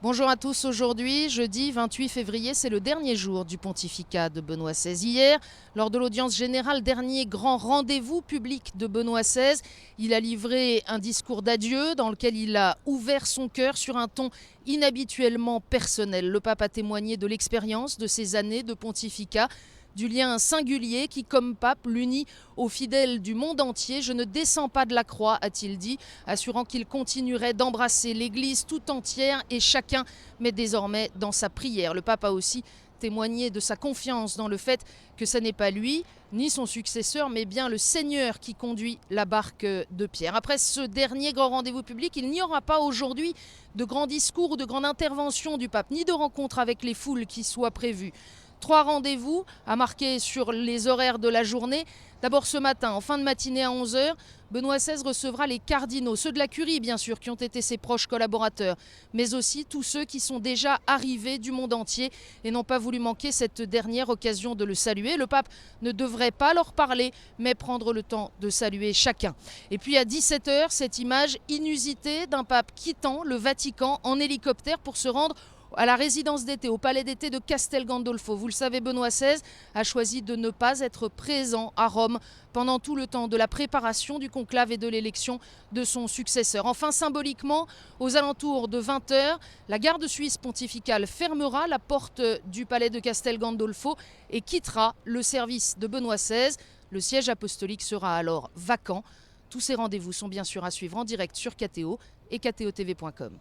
Bonjour à tous, aujourd'hui, jeudi 28 février, c'est le dernier jour du pontificat de Benoît XVI. Hier, lors de l'audience générale, dernier grand rendez-vous public de Benoît XVI, il a livré un discours d'adieu dans lequel il a ouvert son cœur sur un ton inhabituellement personnel. Le pape a témoigné de l'expérience de ces années de pontificat, du lien singulier qui, comme pape, l'unit aux fidèles du monde entier. Je ne descends pas de la croix, a-t-il dit, assurant qu'il continuerait d'embrasser l'Église tout entière et chacun, mais désormais dans sa prière. Le pape a aussi témoigné de sa confiance dans le fait que ce n'est pas lui, ni son successeur, mais bien le Seigneur qui conduit la barque de Pierre. Après ce dernier grand rendez-vous public, il n'y aura pas aujourd'hui de grands discours ou de grandes interventions du pape, ni de rencontres avec les foules qui soient prévues. 3 rendez-vous à marquer sur les horaires de la journée. D'abord ce matin, en fin de matinée à 11 h, Benoît XVI recevra les cardinaux, ceux de la Curie bien sûr, qui ont été ses proches collaborateurs, mais aussi tous ceux qui sont déjà arrivés du monde entier et n'ont pas voulu manquer cette dernière occasion de le saluer. Le pape ne devrait pas leur parler, mais prendre le temps de saluer chacun. Et puis à 17 h, cette image inusitée d'un pape quittant le Vatican en hélicoptère pour se rendre à la résidence d'été, au palais d'été de Castel Gandolfo. Vous le savez, Benoît XVI a choisi de ne pas être présent à Rome pendant tout le temps de la préparation du conclave et de l'élection de son successeur. Enfin, symboliquement, aux alentours de 20 h, la garde suisse pontificale fermera la porte du palais de Castel Gandolfo et quittera le service de Benoît XVI. Le siège apostolique sera alors vacant. Tous ces rendez-vous sont bien sûr à suivre en direct sur KTO et ktotv.com.